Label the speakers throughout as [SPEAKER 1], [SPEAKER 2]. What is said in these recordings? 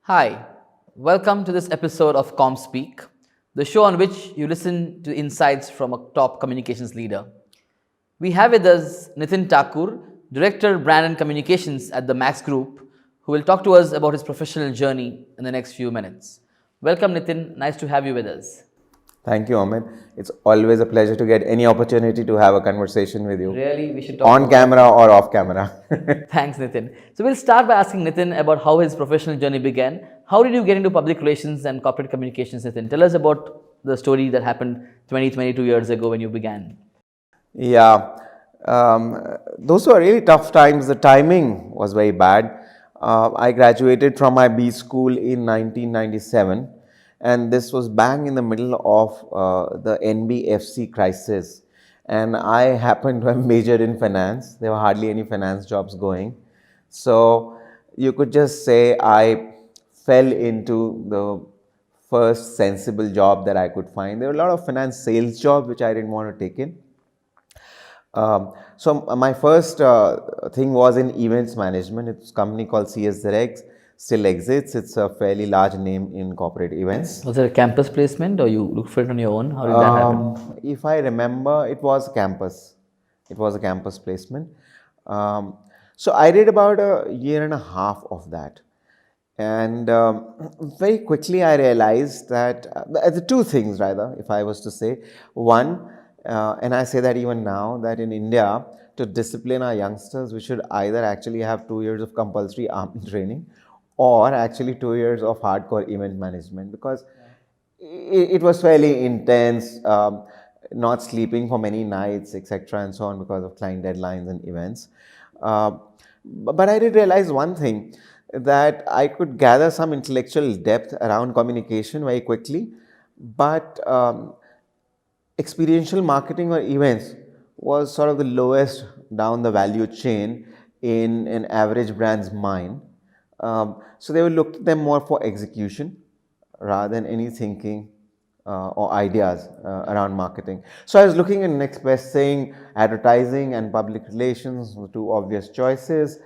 [SPEAKER 1] Hi, welcome to this episode of ComSpeak, the show on which you listen to insights from a top communications leader. We have with us Nitin Thakur, Director Brand and Communications at the Max Group, who will talk to us about his professional journey in the next few minutes. Welcome, Nitin. Nice to have you with us.
[SPEAKER 2] Thank you, Amith. It's always a pleasure to get any opportunity to have a conversation with you.
[SPEAKER 1] Really, we should talk
[SPEAKER 2] On
[SPEAKER 1] more
[SPEAKER 2] camera or off camera.
[SPEAKER 1] Thanks, Nitin. So we'll start by asking Nitin about how his professional journey began. How did you get into public relations and corporate communications, Nitin? Tell us about the story that happened 22 years ago when you began.
[SPEAKER 2] Yeah, those were really tough times. The timing was very bad. I graduated from my B school in 1997, and this was bang in the middle of the NBFC crisis. And I happened to have majored in finance. There were hardly any finance jobs going. So you could just say I fell into the first sensible job that I could find. There were a lot of finance sales jobs which I didn't want to take in. So my first thing was in events management. It's a company called CS Direct, still exists. It's a fairly large name in corporate events.
[SPEAKER 1] Was it a campus placement or you looked for it on your own? How did that happen?
[SPEAKER 2] If I remember, it was campus. It was a campus placement. So I did about a year and a half of that. And very quickly I realized that the two things, rather, if I was to say. One, and I say that even now, that in India, to discipline our youngsters, we should either actually have 2 years of compulsory army training or actually 2 years of hardcore event management, because it was fairly intense, not sleeping for many nights, etc. and so on, because of client deadlines and events. But I did realize one thing, that I could gather some intellectual depth around communication very quickly, but experiential marketing or events was sort of the lowest down the value chain in an average brand's mind. So they would look to them more for execution rather than any thinking or ideas around marketing. So I was looking at next best thing, advertising and public relations, the two obvious choices.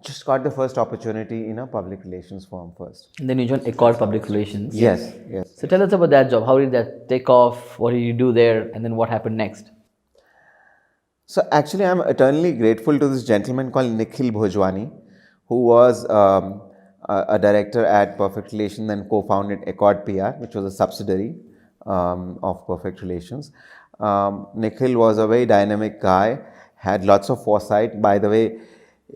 [SPEAKER 2] Just got the first opportunity in a public relations firm first.
[SPEAKER 1] And then you joined Accord Public Relations.
[SPEAKER 2] Yes, yes.
[SPEAKER 1] So tell us about that job. How did that take off? What did you do there? And then what happened next?
[SPEAKER 2] So actually, I'm eternally grateful to this gentleman called Nikhil Bhajwani, who was a director at Perfect Relations and co-founded Accord PR, which was a subsidiary of Perfect Relations. Nikhil was a very dynamic guy, had lots of foresight. By the way,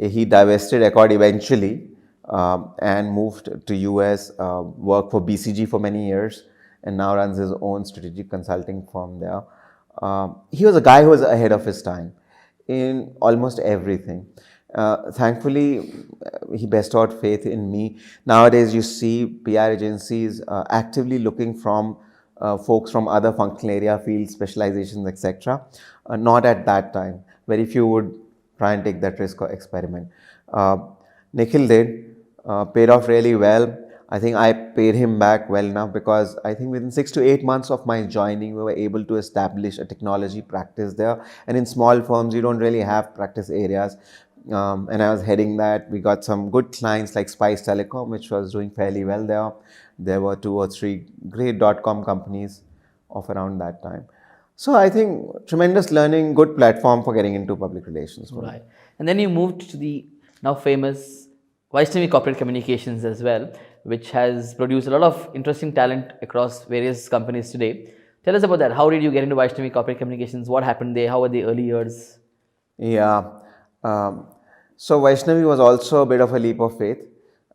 [SPEAKER 2] he divested Accord eventually and moved to US, worked for BCG for many years, and now runs his own strategic consulting firm there. He was a guy who was ahead of his time in almost everything. Thankfully, he bestowed faith in me. Nowadays, you see PR agencies actively looking from folks from other functional area, fields, specializations, etc. Not at that time. Very few would try and take that risk or experiment. Nikhil did, paid off really well. I think I paid him back well enough, because I think within 6 to 8 months of my joining, we were able to establish a technology practice there. And in small firms, you don't really have practice areas. And I was heading that. We got some good clients like Spice Telecom, which was doing fairly well there. There were 2 or 3 great .com companies of around that time. So I think tremendous learning, good platform for getting into public relations.
[SPEAKER 1] Right. And then you moved to the now famous Vaishnavi Corporate Communications as well, which has produced a lot of interesting talent across various companies today. Tell us about that. How did you get into Vaishnavi Corporate Communications? What happened there? How were the early years?
[SPEAKER 2] Yeah. So Vaishnavi was also a bit of a leap of faith.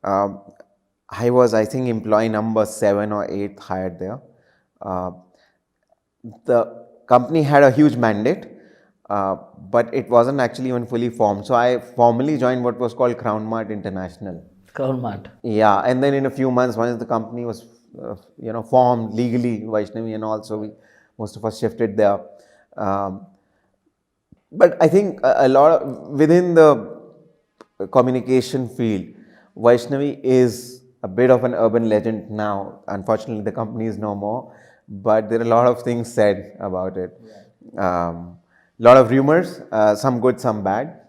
[SPEAKER 2] I was, I think, employee number 7 or 8 hired there. The company had a huge mandate, but it wasn't actually even fully formed. So I formally joined what was called Crown Mart International.
[SPEAKER 1] Crown Mart.
[SPEAKER 2] Yeah, and then in a few months, once the company was, formed legally, Vaishnavi and all, so most of us shifted there. But I think a lot of, within the communication field, Vaishnavi is a bit of an urban legend now. Unfortunately, the company is no more, but there are a lot of things said about it. Lot of rumors, some good, some bad.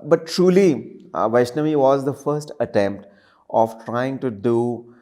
[SPEAKER 2] But truly, Vaishnavi was the first attempt of trying to do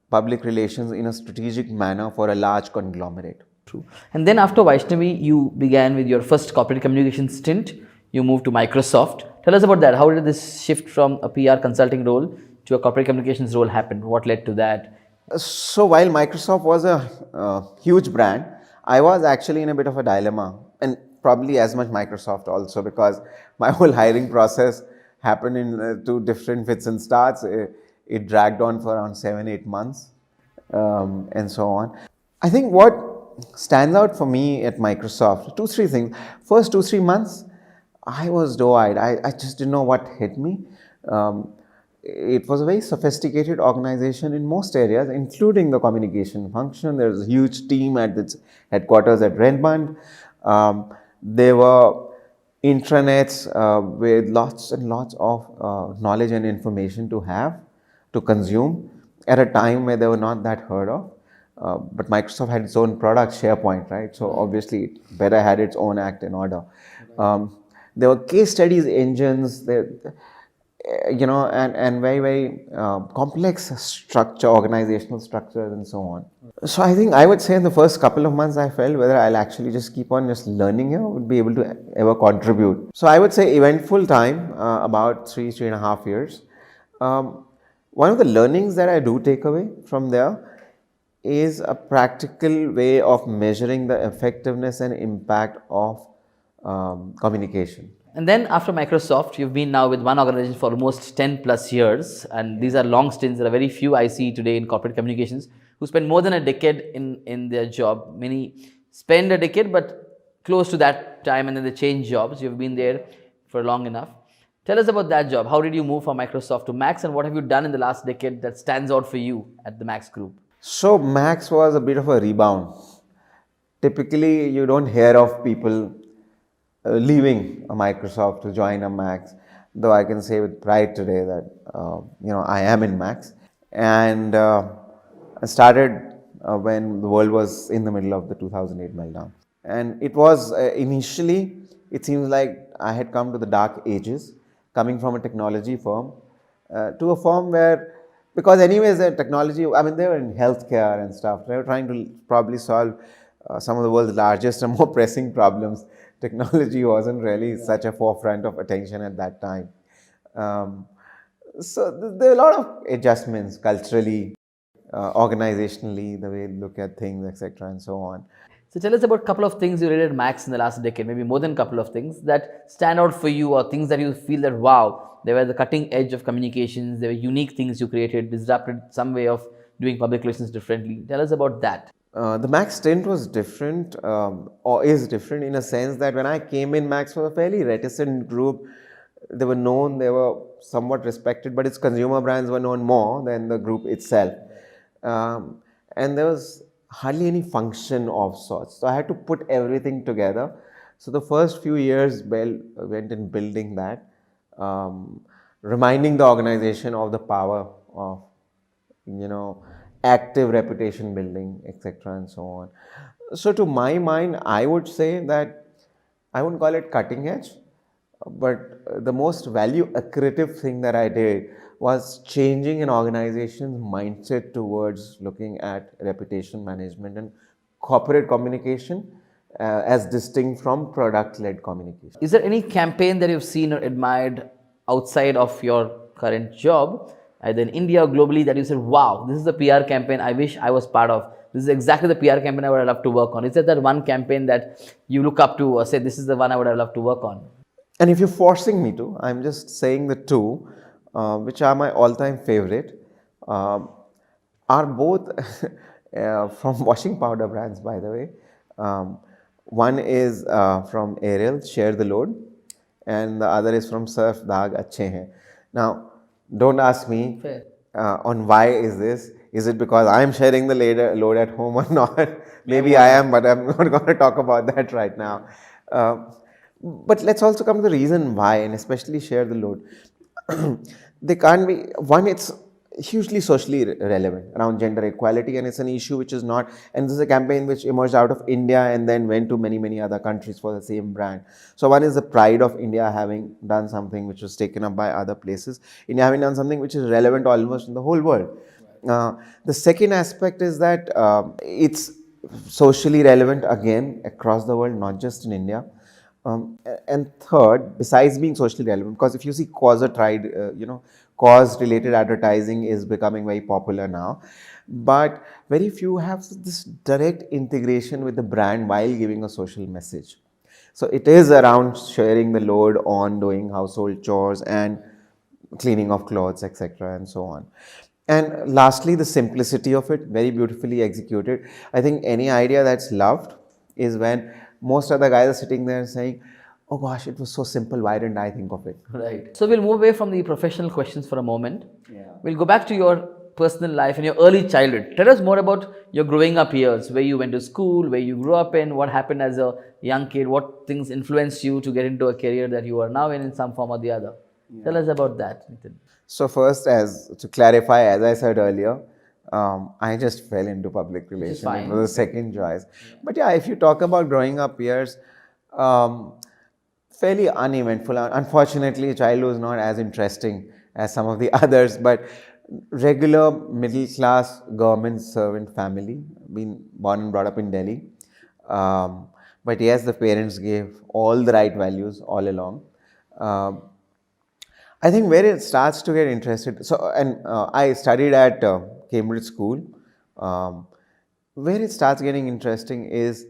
[SPEAKER 2] public relations in a strategic manner for a large conglomerate.
[SPEAKER 1] True. And then after Vaishnavi, you began with your first corporate communication stint. You moved to Microsoft. Tell us about that. How did this shift from a PR consulting role to a corporate communications role happen? What led to that?
[SPEAKER 2] So while Microsoft was a huge brand, I was actually in a bit of a dilemma, and probably as much Microsoft also, because my whole hiring process happened in two different fits and starts. It dragged on for around 7-8 months, and so on. I think what stands out for me at Microsoft, 2-3 things. First 2-3 months, I was doe-eyed. I just didn't know what hit me. It was a very sophisticated organization in most areas, including the communication function. There was a huge team at its headquarters at Redmond. There were intranets with lots and lots of knowledge and information to consume at a time where they were not that heard of. But Microsoft had its own product, SharePoint, right? So obviously it better had its own act in order. There were case studies engines, and very, very complex structure, organizational structures and so on. So I think I would say in the first couple of months I felt whether I'll actually just keep on just learning here or would be able to ever contribute. So I would say eventful time, about 3.5 years. One of the learnings that I do take away from there is a practical way of measuring the effectiveness and impact of communication.
[SPEAKER 1] And then after Microsoft, you've been now with one organization for almost 10 plus years. And these are long stints. There are very few I see today in corporate communications who spend more than a decade in their job. Many spend a decade, but close to that time, and then they change jobs. You've been there for long enough. Tell us about that job. How did you move from Microsoft to Max, and what have you done in the last decade that stands out for you at the Max Group?
[SPEAKER 2] So Max was a bit of a rebound. Typically, you don't hear of people leaving a Microsoft to join a Max, though I can say with pride today that I am in Max, and I started when the world was in the middle of the 2008 meltdown, and it was initially, it seems like I had come to the dark ages, coming from a technology firm to a firm where, because anyways the technology, I mean they were in healthcare and stuff, they were trying to probably solve some of the world's largest and more pressing problems. Technology wasn't really such a forefront of attention at that time. So there are a lot of adjustments culturally, organizationally, the way you look at things, etc. and so on.
[SPEAKER 1] So tell us about a couple of things you did at Max in the last decade, maybe more than a couple of things that stand out for you, or things that you feel that, wow, they were the cutting edge of communications, they were unique things you created, disrupted some way of doing public relations differently. Tell us about that.
[SPEAKER 2] The Max stint was different, or is different in a sense that when I came in, Max was a fairly reticent group. They were known, they were somewhat respected, but its consumer brands were known more than the group itself. And there was hardly any function of sorts. So I had to put everything together. So the first few years went in building that, reminding the organization of the power of, active reputation building, etc. and so on. So to my mind, I would say that I wouldn't call it cutting edge, but the most value accretive thing that I did was changing an organization's mindset towards looking at reputation management and corporate communication as distinct from product-led communication.
[SPEAKER 1] Is there any campaign that you've seen or admired outside of your current job, either in India or globally, that you said, wow, this is the PR campaign I wish I was part of. This is exactly the PR campaign I would have loved to work on. Is there that one campaign that you look up to or say, this is the one I would have loved to work on?
[SPEAKER 2] And if you're forcing me to, I'm just saying the two, which are my all-time favorite, are both from washing powder brands, by the way. One is from Ariel, Share the Load, and the other is from Surf Daag Achhe Hain. Now, don't ask me on why is this. Is it because I'm sharing the load at home or not? Maybe I am, but I'm not going to talk about that right now. But let's also come to the reason why, and especially Share the Load. They can't be, one, it's, hugely socially relevant around gender equality, and it's an issue which is not, and this is a campaign which emerged out of India and then went to many other countries for the same brand. So one is the pride of India having done something which was taken up by other places, India having done something which is relevant almost in the whole world. The second aspect is that it's socially relevant again across the world, not just in India. And third, besides being socially relevant, because if you see cause-related advertising is becoming very popular now, but very few have this direct integration with the brand while giving a social message. So it is around sharing the load on doing household chores and cleaning of clothes, etc., and so on. And lastly, the simplicity of it, very beautifully executed. I think any idea that's loved is when most of the guys are sitting there saying, oh gosh, it was so simple, why didn't I think of it?
[SPEAKER 1] Right. So we'll move away from the professional questions for a moment. We'll go back to your personal life and your early childhood. Tell us more about your growing up years, where you went to school, where you grew up in, what happened as a young kid, what things influenced you to get into a career that you are now in some form or the other. Tell us about that, Nitin.
[SPEAKER 2] So first, as to clarify, as I said earlier, I just fell into public relations.
[SPEAKER 1] fine.
[SPEAKER 2] It was a second choice. But yeah, if you talk about growing up years, fairly uneventful. Unfortunately, childhood was not as interesting as some of the others, but regular middle class government servant family, been born and brought up in Delhi. But yes, the parents gave all the right values all along. I think where it starts to get interested, so, and I studied at Cambridge School. Where it starts getting interesting is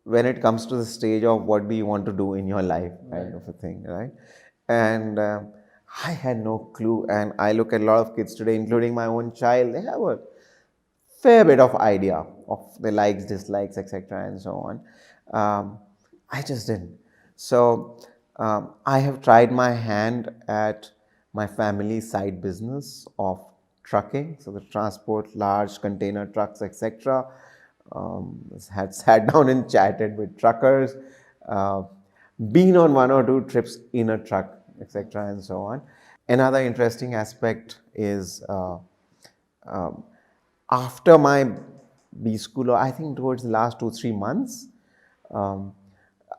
[SPEAKER 2] when it comes to the stage of what do you want to do in your life, kind of a thing, right? And I had no clue. And I look at a lot of kids today, including my own child, they have a fair bit of idea of the likes, dislikes, etc., and so on. I just didn't. So I have tried my hand at my family's side business of trucking, so the transport large container trucks, etc. Had sat down and chatted with truckers, been on one or two trips in a truck, etc., and so on. Another interesting aspect is after my B school, or I think towards the last 2-3 months, I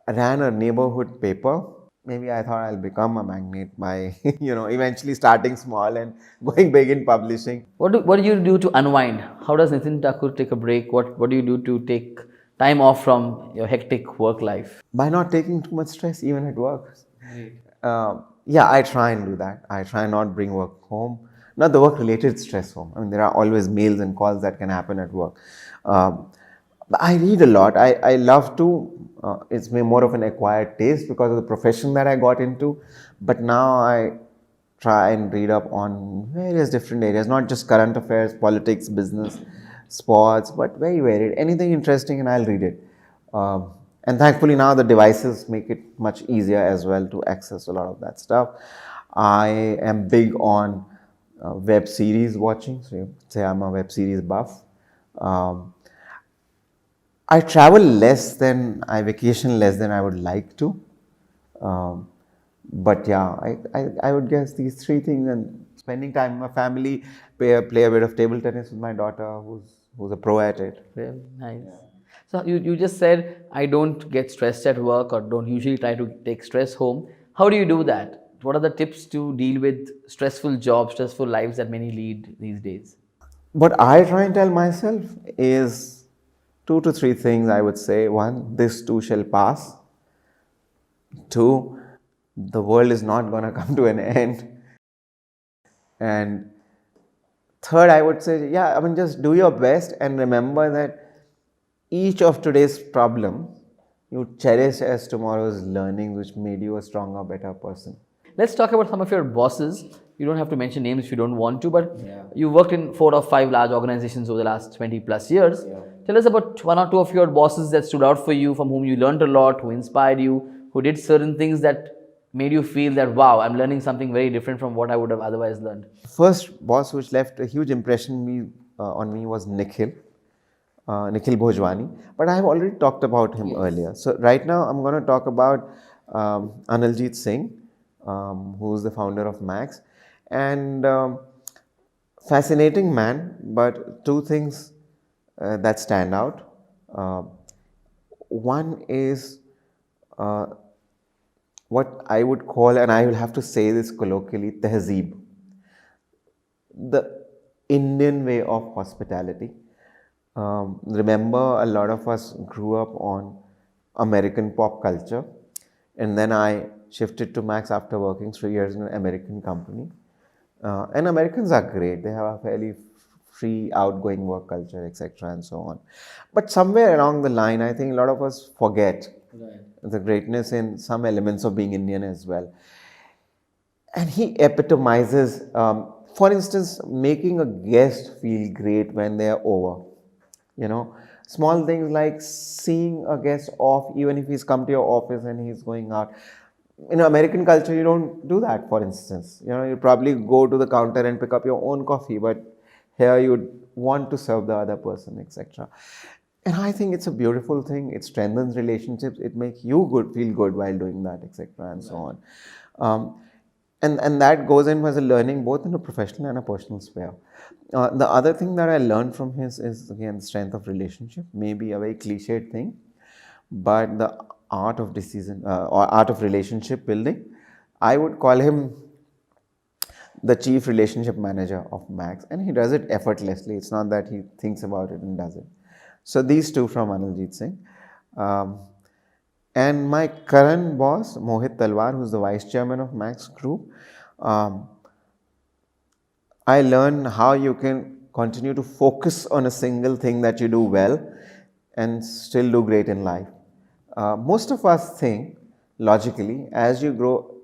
[SPEAKER 2] ran a neighborhood paper. Maybe I thought I'll become a magnate by, eventually starting small and going big in publishing.
[SPEAKER 1] What do you do to unwind? How does Nitin Thakur take a break? What do you do to take time off from your hectic work life?
[SPEAKER 2] By not taking too much stress, even at work. Yeah, I try and do that. I try not bring work home, not the work-related stress home. I mean, there are always mails and calls that can happen at work. But I read a lot. I love to. It's more of an acquired taste because of the profession that I got into. But now I try and read up on various different areas, not just current affairs, politics, business, sports, but very varied. Anything interesting and I'll read it. And thankfully now the devices make it much easier as well to access a lot of that stuff. I am big on web series watching. So you say I'm a web series buff. I travel less than, I vacation less than I would like to. But yeah, I would guess these three things, and spending time with my family, play a bit of table tennis with my daughter who's a pro at it.
[SPEAKER 1] Very nice. So you just said, I don't get stressed at work or don't usually try to take stress home. How do you do that? What are the tips to deal with stressful jobs, stressful lives that many lead these days?
[SPEAKER 2] What I try and tell myself is 2 to 3 things I would say. 1, this too shall pass. 2, the world is not going to come to an end. And third, I would say, just do your best and remember that each of today's problem you cherish as tomorrow's learnings, which made you a stronger, better person.
[SPEAKER 1] Let's talk about some of your bosses. You don't have to mention names if you don't want to, but you worked in 4 or 5 large organizations over the last 20 plus years. Tell us about 1 or 2 of your bosses that stood out for you, from whom you learned a lot, who inspired you, who did certain things that made you feel that, wow, I'm learning something very different from what I would have otherwise learned.
[SPEAKER 2] First boss which left a huge impression on me was Nikhil Bhajwani, but I have already talked about him earlier. So right now I'm going to talk about Analjit Singh, who is the founder of Max. And Fascinating man, but two things that stand out. Uh, One is uh, what I would call, and I will have to say this colloquially, tehzeeb, the Indian way of hospitality. Remember, a lot of us grew up on American pop culture, and then I shifted to Max after working 3 years in an American company. And Americans are great; they have a fairly free, outgoing work culture, etc., and so on. But somewhere along the line, I think a lot of us forget the greatness in some elements of being Indian as well. And he epitomizes, for instance, making a guest feel great when they are over. You know, small things like seeing a guest off, even if he's come to your office and he's going out. In American culture, you don't do that, for instance. You know, you probably go to the counter and pick up your own coffee, but here you'd want to serve the other person, etc. And I think it's a beautiful thing. It strengthens relationships. It makes you feel good while doing that, etc., and so on. And that goes in as a learning both in a professional and a personal sphere. The other thing that I learned from his is, again, strength of relationship. Maybe a very cliched thing, but the art of decision or art of relationship building. I would call him the chief relationship manager of Max, and he does it effortlessly. It's not that he thinks about it and does it. So these two from Anuljit Singh. And my current boss, Mohit Talwar, who's the vice chairman of Max Group, I learned how you can continue to focus on a single thing that you do well and still do great in life. Most of us think, logically, as you grow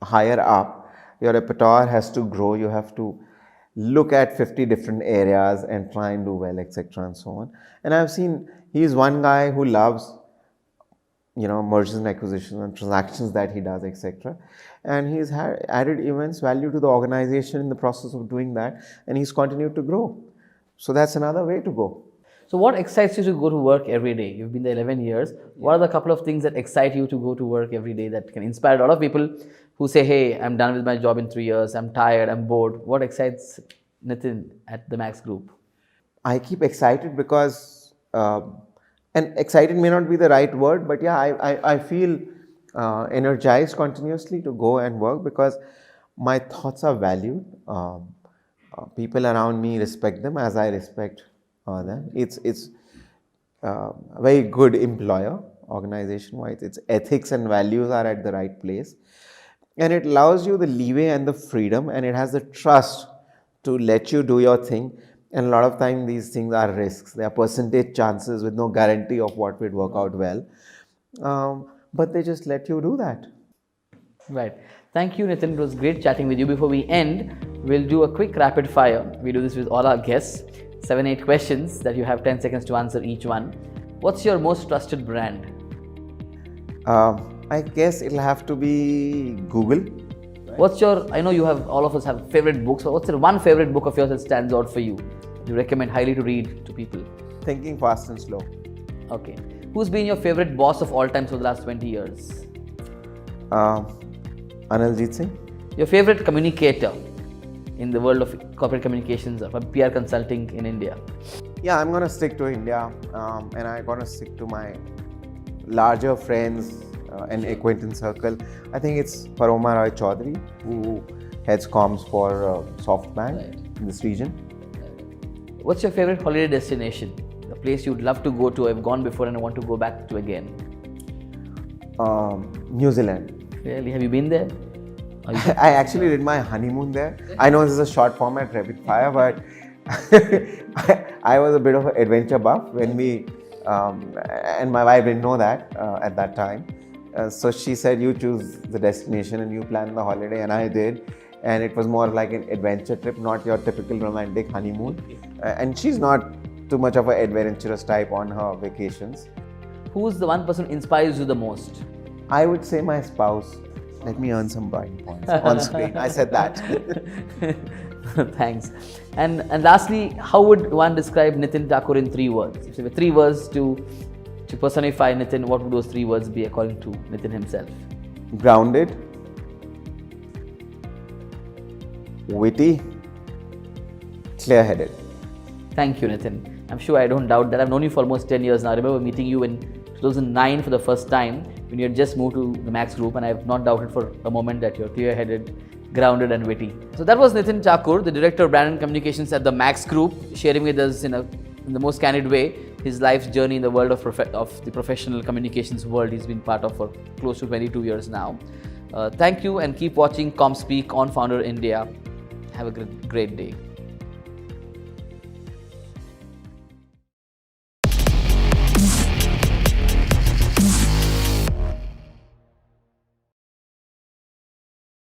[SPEAKER 2] higher up, your repertoire has to grow. You have to look at 50 different areas and try and do well, etc., and so on. And I've seen he's one guy who loves, mergers and acquisitions and transactions that he does, etc. And he's added immense value to the organization in the process of doing that, and he's continued to grow. So that's another way to go.
[SPEAKER 1] So what excites you to go to work every day? You've been there 11 years. What are the couple of things that excite you to go to work every day that can inspire a lot of people who say, hey, I'm done with my job in 3 years, I'm tired, I'm bored. What excites Nitin at the Max Group?
[SPEAKER 2] I keep excited because, and excited may not be the right word, but yeah, I feel energized continuously to go and work because my thoughts are valued. People around me respect them as I respect them. It's a very good employer, organization-wise. Its ethics and values are at the right place. And it allows you the leeway and the freedom, and it has the trust to let you do your thing. And a lot of time these things are risks. They are percentage chances with no guarantee of what will work out well. But they just let you do that.
[SPEAKER 1] Right. Thank you, Nitin. It was great chatting with you. Before we end, we'll do a quick rapid fire. We do this with all our guests. 7-8 questions that you have 10 seconds to answer each one. What's your most trusted brand?
[SPEAKER 2] I guess it'll have to be Google.
[SPEAKER 1] What's your, I know all of us have favorite books, but what's the one favorite book of yours that stands out for you? You recommend highly to read to people?
[SPEAKER 2] Thinking Fast and Slow.
[SPEAKER 1] Okay. Who's been your favorite boss of all time for the last 20 years?
[SPEAKER 2] Anuljit Singh.
[SPEAKER 1] Your favorite communicator in the world of corporate communications or PR consulting in India?
[SPEAKER 2] Yeah, I'm going to stick to India and I'm going to stick to my larger friends and acquaintance circle. I think it's Paroma Roy Chaudhary, who heads comms for SoftBank in this region.
[SPEAKER 1] What's your favorite holiday destination? The place you'd love to go to, I've gone before and I want to go back to again?
[SPEAKER 2] New Zealand.
[SPEAKER 1] Really? Have you been there?
[SPEAKER 2] I actually did my honeymoon there. I know this is a short format rapid fire, but I was a bit of an adventure buff when we, and my wife didn't know that at that time. So she said, you choose the destination and you plan the holiday, and I did. And it was more like an adventure trip, not your typical romantic honeymoon. And she's not too much of an adventurous type on her vacations.
[SPEAKER 1] Who's the one person who inspires you the most?
[SPEAKER 2] I would say my spouse. Let me earn some brownie points on screen. I said that.
[SPEAKER 1] Thanks. And lastly, how would one describe Nitin Thakur in 3 words? If there were 3 words to personify Nitin, what would those 3 words be according to Nitin himself?
[SPEAKER 2] Grounded, witty, clear-headed.
[SPEAKER 1] Thank you, Nitin. I'm sure I don't doubt that. I've known you for almost 10 years now. I remember meeting you in 2009 for the first time when you had just moved to the Max Group, and I have not doubted for a moment that you're clear-headed, grounded and witty. So that was Nitin Thakur, the Director of Brand and Communications at the Max Group, sharing with us in the most candid way his life's journey in the world of the professional communications world he's been part of for close to 22 years now. Thank you, and keep watching ComSpeak on Founder India. Have a great day.